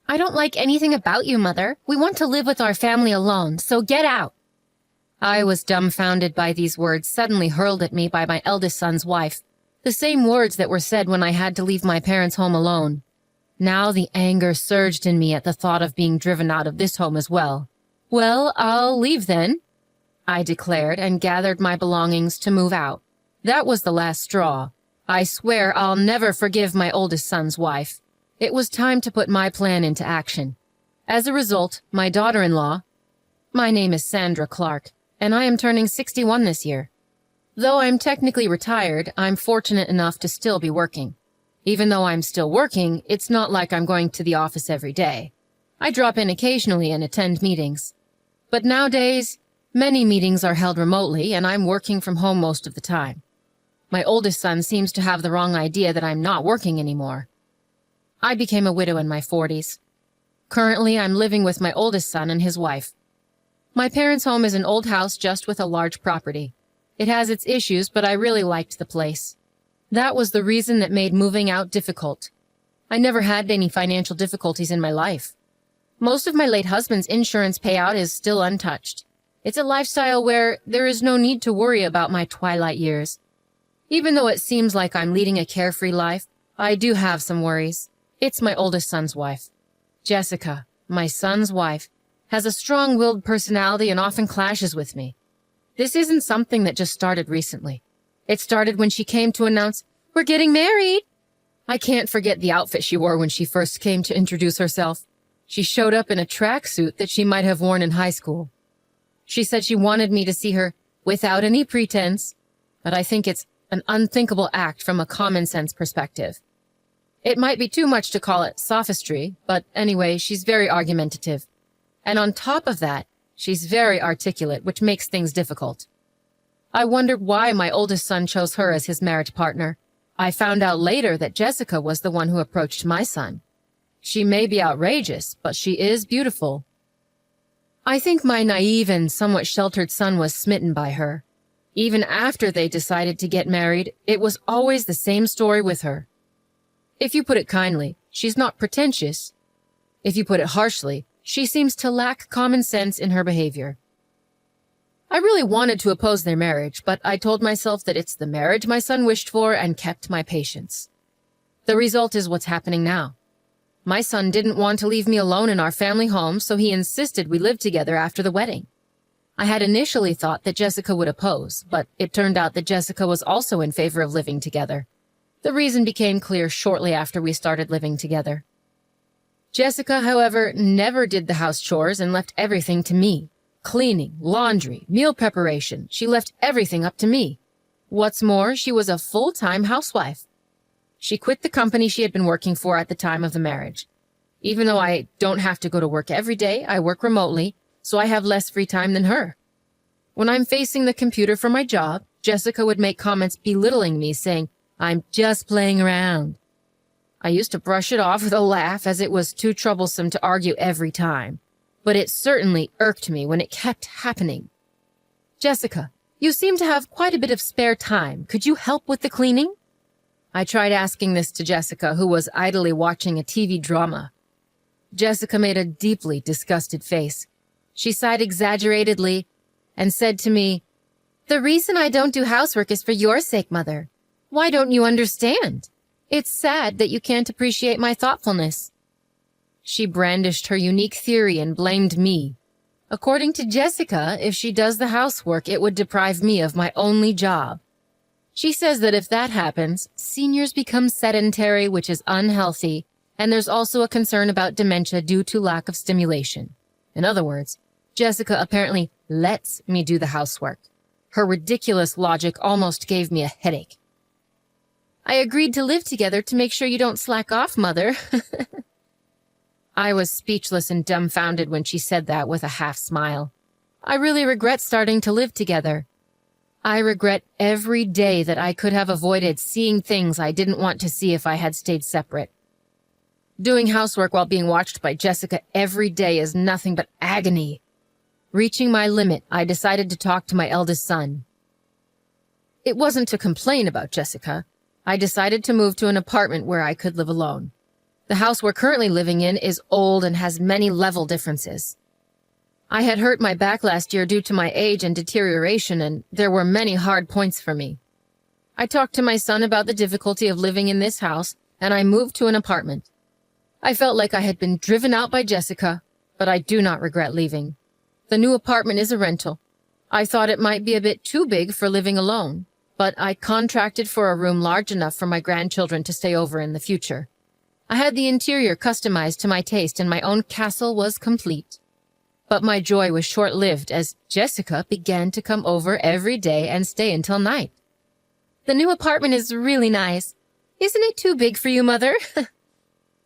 I don't like anything about you, Mother. We want to live with our family alone, so get out. I was dumbfounded by these words suddenly hurled at me by my eldest son's wife, the same words that were said when I had to leave my parents' home alone. Now the anger surged in me at the thought of being driven out of this home as well. Well, I'll leave then, I declared and gathered my belongings to move out. That was the last straw. I swear I'll never forgive my oldest son's wife. It was time to put my plan into action. As a result, my daughter-in-law, my name is Sandra Clark, and I am turning 61 this year. Though I'm technically retired, I'm fortunate enough to still be working. Even though I'm still working, it's not like I'm going to the office every day. I drop in occasionally and attend meetings. But nowadays, many meetings are held remotely, and I'm working from home most of the time. My oldest son seems to have the wrong idea that I'm not working anymore. I became a widow in my 40s. Currently, I'm living with my oldest son and his wife. My parents' home is an old house just with a large property. It has its issues, but I really liked the place. That was the reason that made moving out difficult. I never had any financial difficulties in my life. Most of my late husband's insurance payout is still untouched. It's a lifestyle where there is no need to worry about my twilight years. Even though it seems like I'm leading a carefree life, I do have some worries. It's my oldest son's wife. Jessica, my son's wife, has a strong-willed personality and often clashes with me. This isn't something that just started recently. It started when she came to announce, "We're getting married." I can't forget the outfit she wore when she first came to introduce herself. She showed up in a tracksuit that she might have worn in high school. She said she wanted me to see her without any pretense, but I think it's an unthinkable act from a common-sense perspective. It might be too much to call it sophistry, but anyway, she's very argumentative. And on top of that, she's very articulate, which makes things difficult. I wondered why my oldest son chose her as his marriage partner. I found out later that Jessica was the one who approached my son. She may be outrageous, but she is beautiful. I think my naive and somewhat sheltered son was smitten by her. Even after they decided to get married, it was always the same story with her. If you put it kindly, she's not pretentious. If you put it harshly, she seems to lack common sense in her behavior. I really wanted to oppose their marriage, but I told myself that it's the marriage my son wished for and kept my patience. The result is what's happening now. My son didn't want to leave me alone in our family home, so he insisted we live together after the wedding. I had initially thought that Jessica would oppose, but it turned out that Jessica was also in favor of living together. The reason became clear shortly after we started living together. Jessica, however, never did the house chores and left everything to me. Cleaning, laundry, meal preparation, she left everything up to me. What's more, she was a full-time housewife. She quit the company she had been working for at the time of the marriage. Even though I don't have to go to work every day, I work remotely, so I have less free time than her. When I'm facing the computer for my job, Jessica would make comments belittling me, saying, "I'm just playing around." I used to brush it off with a laugh as it was too troublesome to argue every time. But it certainly irked me when it kept happening. "Jessica, you seem to have quite a bit of spare time. Could you help with the cleaning?" I tried asking this to Jessica, who was idly watching a TV drama. Jessica made a deeply disgusted face. She sighed exaggeratedly and said to me, "The reason I don't do housework is for your sake, Mother. Why don't you understand? It's sad that you can't appreciate my thoughtfulness." She brandished her unique theory and blamed me. According to Jessica, if she does the housework, it would deprive me of my only job. She says that if that happens, seniors become sedentary, which is unhealthy, and there's also a concern about dementia due to lack of stimulation. In other words, Jessica apparently lets me do the housework. Her ridiculous logic almost gave me a headache. "I agreed to live together to make sure you don't slack off, Mother." I was speechless and dumbfounded when she said that with a half smile. I really regret starting to live together. I regret every day that I could have avoided seeing things I didn't want to see if I had stayed separate. Doing housework while being watched by Jessica every day is nothing but agony. Reaching my limit, I decided to talk to my eldest son. It wasn't to complain about Jessica. I decided to move to an apartment where I could live alone. The house we're currently living in is old and has many level differences. I had hurt my back last year due to my age and deterioration, and there were many hard points for me. I talked to my son about the difficulty of living in this house, and I moved to an apartment. I felt like I had been driven out by Jessica, but I do not regret leaving. The new apartment is a rental. I thought it might be a bit too big for living alone, but I contracted for a room large enough for my grandchildren to stay over in the future. I had the interior customized to my taste, and my own castle was complete. But my joy was short-lived as Jessica began to come over every day and stay until night. The new apartment is really nice. Isn't it too big for you, Mother?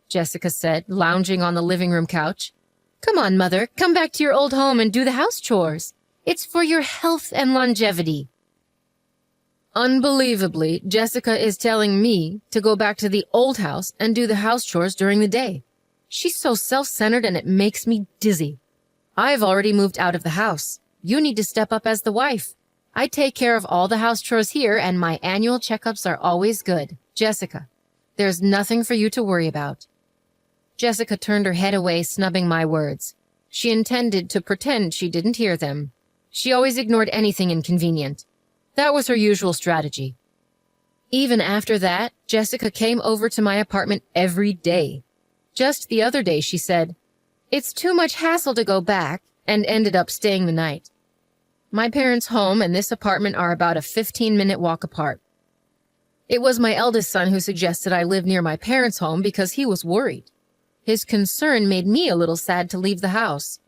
Jessica said, lounging on the living room couch. Come on, Mother, come back to your old home and do the house chores. It's for your health and longevity. Unbelievably, Jessica is telling me to go back to the old house and do the house chores during the day. She's so self-centered and it makes me dizzy. I've already moved out of the house. You need to step up as the wife. I take care of all the house chores here, and my annual checkups are always good. Jessica, there's nothing for you to worry about. Jessica turned her head away, snubbing my words. She intended to pretend she didn't hear them. She always ignored anything inconvenient. That was her usual strategy. Even after that, Jessica came over to my apartment every day. Just the other day, she said, "It's too much hassle to go back," and ended up staying the night. My parents' home and this apartment are about a 15-minute walk apart. It was my eldest son who suggested I live near my parents' home because he was worried. His concern made me a little sad to leave the house.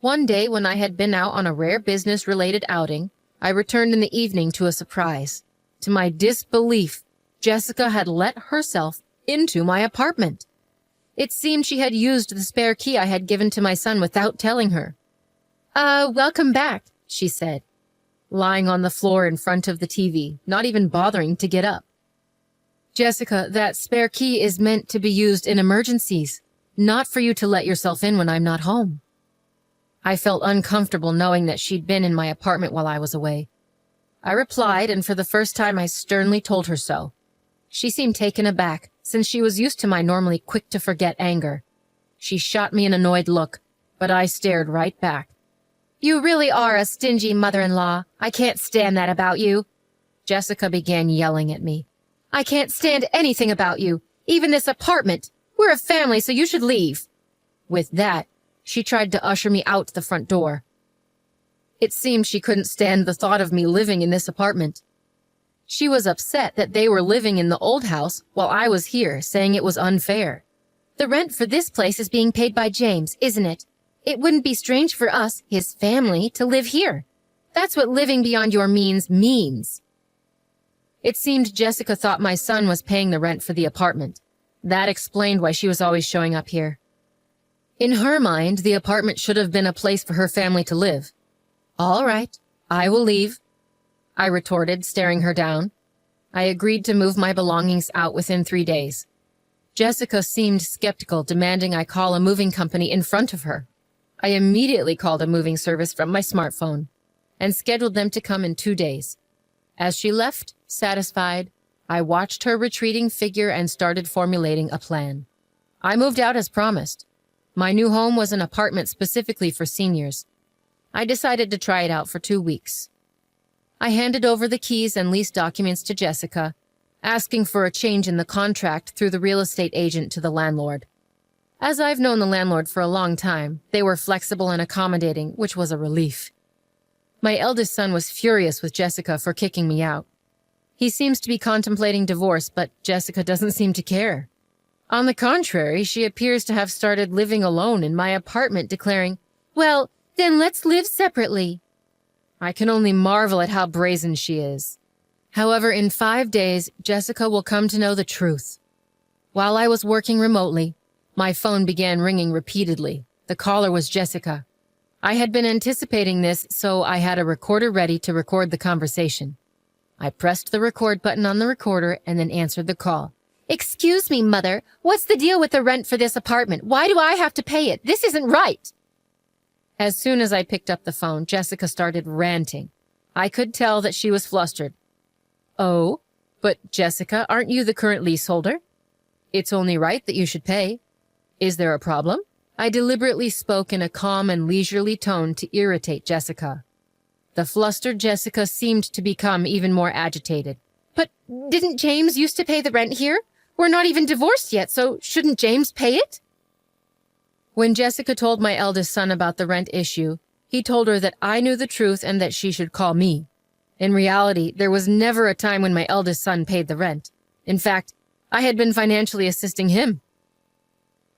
One day, when I had been out on a rare business-related outing, I returned in the evening to a surprise. To my disbelief, Jessica had let herself into my apartment. It seemed she had used the spare key I had given to my son without telling her. Welcome back," she said, lying on the floor in front of the TV, not even bothering to get up. "Jessica, that spare key is meant to be used in emergencies, not for you to let yourself in when I'm not home." I felt uncomfortable knowing that she'd been in my apartment while I was away. I replied, and for the first time I sternly told her so. She seemed taken aback, since she was used to my normally quick-to-forget anger. She shot me an annoyed look, but I stared right back. "You really are a stingy mother-in-law. I can't stand that about you." Jessica began yelling at me. "I can't stand anything about you, even this apartment. We're a family, so you should leave." With that, she tried to usher me out the front door. It seemed she couldn't stand the thought of me living in this apartment. She was upset that they were living in the old house while I was here, saying it was unfair. "The rent for this place is being paid by James, isn't it? It wouldn't be strange for us, his family, to live here. That's what living beyond your means means." It seemed Jessica thought my son was paying the rent for the apartment. That explained why she was always showing up here. In her mind, the apartment should have been a place for her family to live. "All right, I will leave," I retorted, staring her down. I agreed to move my belongings out within 3 days. Jessica seemed skeptical, demanding I call a moving company in front of her. I immediately called a moving service from my smartphone and scheduled them to come in 2 days. As she left, satisfied, I watched her retreating figure and started formulating a plan. I moved out as promised. My new home was an apartment specifically for seniors. I decided to try it out for 2 weeks. I handed over the keys and lease documents to Jessica, asking for a change in the contract through the real estate agent to the landlord. As I've known the landlord for a long time, they were flexible and accommodating, which was a relief. My eldest son was furious with Jessica for kicking me out. He seems to be contemplating divorce, but Jessica doesn't seem to care. On the contrary, she appears to have started living alone in my apartment, declaring, "Well, then let's live separately." I can only marvel at how brazen she is. However, in 5 days, Jessica will come to know the truth. While I was working remotely, my phone began ringing repeatedly. The caller was Jessica. I had been anticipating this, so I had a recorder ready to record the conversation. I pressed the record button on the recorder and then answered the call. "Excuse me, Mother. What's the deal with the rent for this apartment? Why do I have to pay it? This isn't right." As soon as I picked up the phone, Jessica started ranting. I could tell that she was flustered. "Oh, but Jessica, aren't you the current leaseholder?" It's only right that you should pay. Is there a problem? I deliberately spoke in a calm and leisurely tone to irritate Jessica. The flustered Jessica seemed to become even more agitated. But didn't James used to pay the rent here? We're not even divorced yet, so shouldn't James pay it? When Jessica told my eldest son about the rent issue, he told her that I knew the truth and that she should call me. In reality, there was never a time when my eldest son paid the rent. In fact, I had been financially assisting him.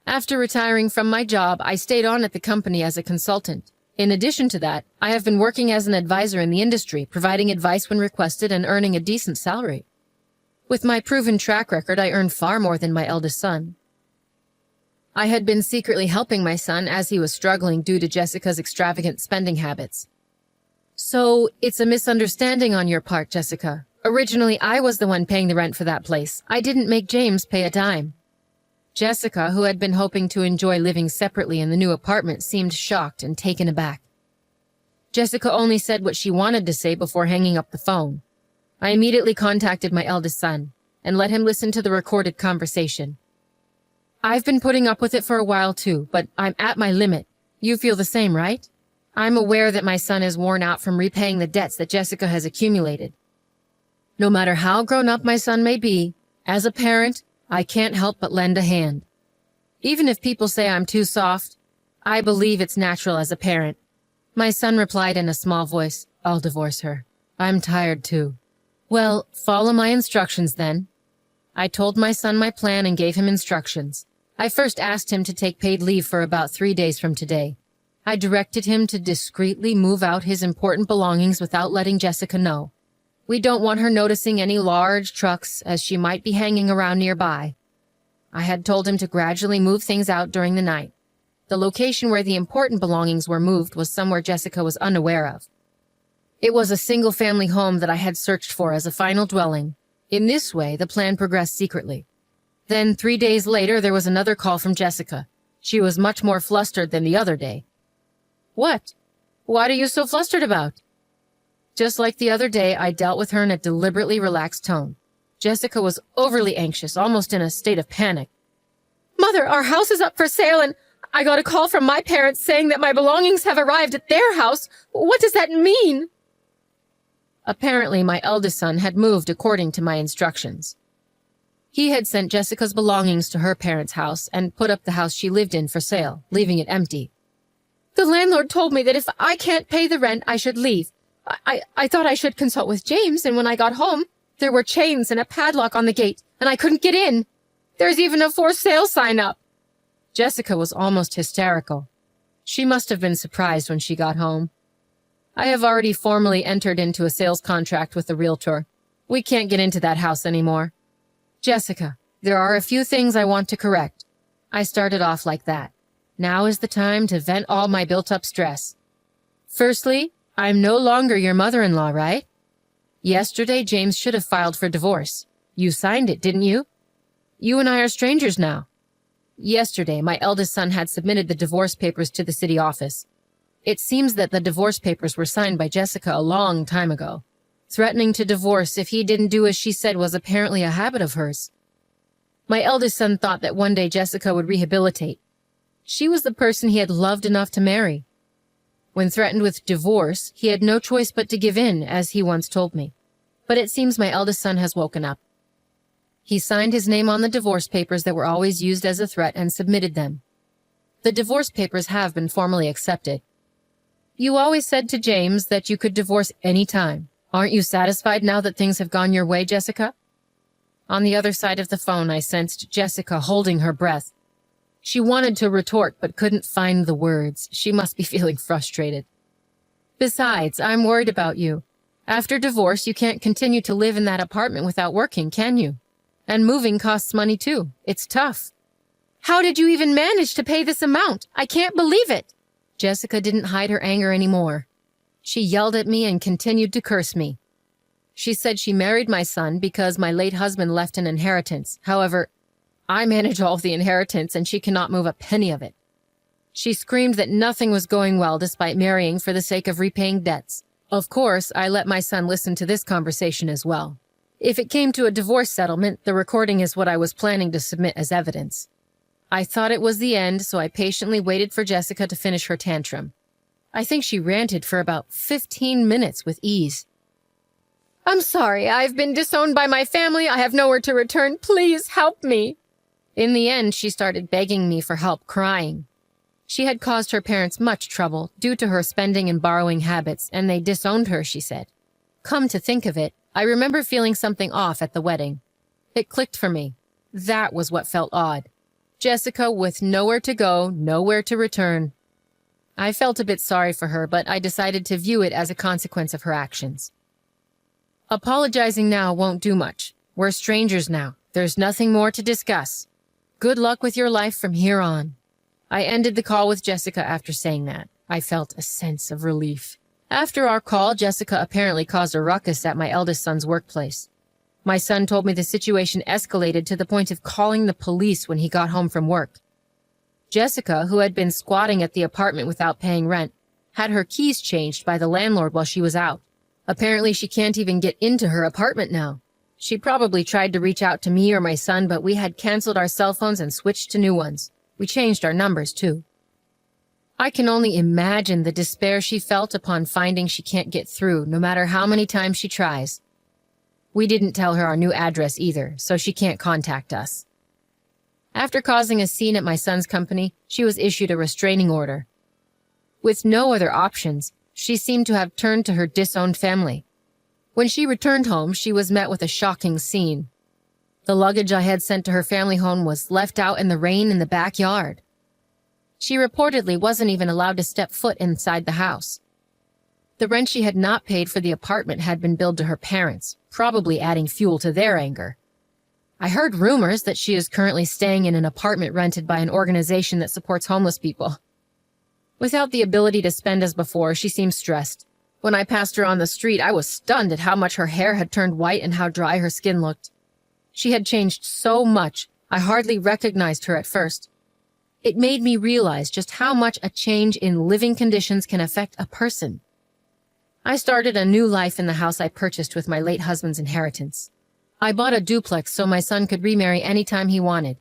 After retiring from my job, I stayed on at the company as a consultant. In addition to that, I have been working as an advisor in the industry, providing advice when requested and earning a decent salary. With my proven track record, I earned far more than my eldest son. I had been secretly helping my son as he was struggling due to Jessica's extravagant spending habits. So, it's a misunderstanding on your part, Jessica. Originally, I was the one paying the rent for that place. I didn't make James pay a dime. Jessica, who had been hoping to enjoy living separately in the new apartment, seemed shocked and taken aback. Jessica only said what she wanted to say before hanging up the phone. I immediately contacted my eldest son and let him listen to the recorded conversation. I've been putting up with it for a while too, but I'm at my limit. You feel the same, right? I'm aware that my son is worn out from repaying the debts that Jessica has accumulated. No matter how grown up my son may be, as a parent, I can't help but lend a hand. Even if people say I'm too soft, I believe it's natural as a parent. My son replied in a small voice, I'll divorce her. I'm tired too. Well, follow my instructions then. I told my son my plan and gave him instructions. I first asked him to take paid leave for about 3 days from today. I directed him to discreetly move out his important belongings without letting Jessica know. We don't want her noticing any large trucks, as she might be hanging around nearby. I had told him to gradually move things out during the night. The location where the important belongings were moved was somewhere Jessica was unaware of. It was a single-family home that I had searched for as a final dwelling. In this way, the plan progressed secretly. Then 3 days later, there was another call from Jessica. She was much more flustered than the other day. What? What are you so flustered about? Just like the other day, I dealt with her in a deliberately relaxed tone. Jessica was overly anxious, almost in a state of panic. Mother, our house is up for sale and I got a call from my parents saying that my belongings have arrived at their house. What does that mean? Apparently, my eldest son had moved according to my instructions. He had sent Jessica's belongings to her parents' house and put up the house she lived in for sale, leaving it empty. The landlord told me that if I can't pay the rent, I should leave. I thought I should consult with James, and when I got home, there were chains and a padlock on the gate, and I couldn't get in. There's even a for sale sign up. Jessica was almost hysterical. She must have been surprised when she got home. I have already formally entered into a sales contract with the realtor. We can't get into that house anymore. Jessica, there are a few things I want to correct. I started off like that. Now is the time to vent all my built-up stress. Firstly, I'm no longer your mother-in-law, right? Yesterday, James should have filed for divorce. You signed it, didn't you? You and I are strangers now. Yesterday, my eldest son had submitted the divorce papers to the city office. It seems that the divorce papers were signed by Jessica a long time ago. Threatening to divorce if he didn't do as she said was apparently a habit of hers. My eldest son thought that one day Jessica would rehabilitate. She was the person he had loved enough to marry. When threatened with divorce, he had no choice but to give in, as he once told me. But it seems my eldest son has woken up. He signed his name on the divorce papers that were always used as a threat and submitted them. The divorce papers have been formally accepted. You always said to James that you could divorce any time. Aren't you satisfied now that things have gone your way, Jessica? On the other side of the phone, I sensed Jessica holding her breath. She wanted to retort but couldn't find the words. She must be feeling frustrated. Besides, I'm worried about you. After divorce, you can't continue to live in that apartment without working, can you? And moving costs money too. It's tough. How did you even manage to pay this amount? I can't believe it. Jessica didn't hide her anger anymore. She yelled at me and continued to curse me. She said she married my son because my late husband left an inheritance. However, I manage all of the inheritance and she cannot move a penny of it. She screamed that nothing was going well despite marrying for the sake of repaying debts. Of course, I let my son listen to this conversation as well. If it came to a divorce settlement, the recording is what I was planning to submit as evidence. I thought it was the end, so I patiently waited for Jessica to finish her tantrum. I think she ranted for about 15 minutes with ease. "I'm sorry, I've been disowned by my family. I have nowhere to return. Please help me." In the end, she started begging me for help, crying. She had caused her parents much trouble due to her spending and borrowing habits, and they disowned her, she said. Come to think of it, I remember feeling something off at the wedding. It clicked for me. That was what felt odd. Jessica with nowhere to go, nowhere to return. I felt a bit sorry for her, but I decided to view it as a consequence of her actions. Apologizing now won't do much. We're strangers now. There's nothing more to discuss. Good luck with your life from here on. I ended the call with Jessica after saying that. I felt a sense of relief. After our call, Jessica apparently caused a ruckus at my eldest son's workplace. My son told me the situation escalated to the point of calling the police when he got home from work. Jessica, who had been squatting at the apartment without paying rent, had her keys changed by the landlord while she was out. Apparently, she can't even get into her apartment now. She probably tried to reach out to me or my son, but we had canceled our cell phones and switched to new ones. We changed our numbers, too. I can only imagine the despair she felt upon finding she can't get through, no matter how many times she tries. We didn't tell her our new address either, so she can't contact us. After causing a scene at my son's company, she was issued a restraining order. With no other options, she seemed to have turned to her disowned family. When she returned home, she was met with a shocking scene. The luggage I had sent to her family home was left out in the rain in the backyard. She reportedly wasn't even allowed to step foot inside the house. The rent she had not paid for the apartment had been billed to her parents, probably adding fuel to their anger. I heard rumors that she is currently staying in an apartment rented by an organization that supports homeless people. Without the ability to spend as before, she seemed stressed. When I passed her on the street, I was stunned at how much her hair had turned white and how dry her skin looked. She had changed so much, I hardly recognized her at first. It made me realize just how much a change in living conditions can affect a person. I started a new life in the house I purchased with my late husband's inheritance. I bought a duplex so my son could remarry anytime he wanted.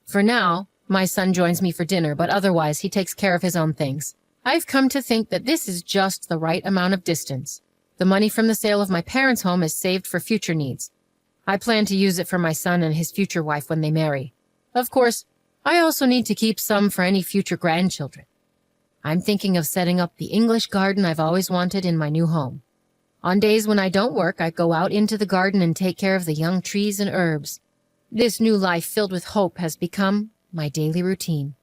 For now, my son joins me for dinner, but otherwise he takes care of his own things. I've come to think that this is just the right amount of distance. The money from the sale of my parents' home is saved for future needs. I plan to use it for my son and his future wife when they marry. Of course, I also need to keep some for any future grandchildren. I'm thinking of setting up the English garden I've always wanted in my new home. On days when I don't work, I go out into the garden and take care of the young trees and herbs. This new life filled with hope has become my daily routine.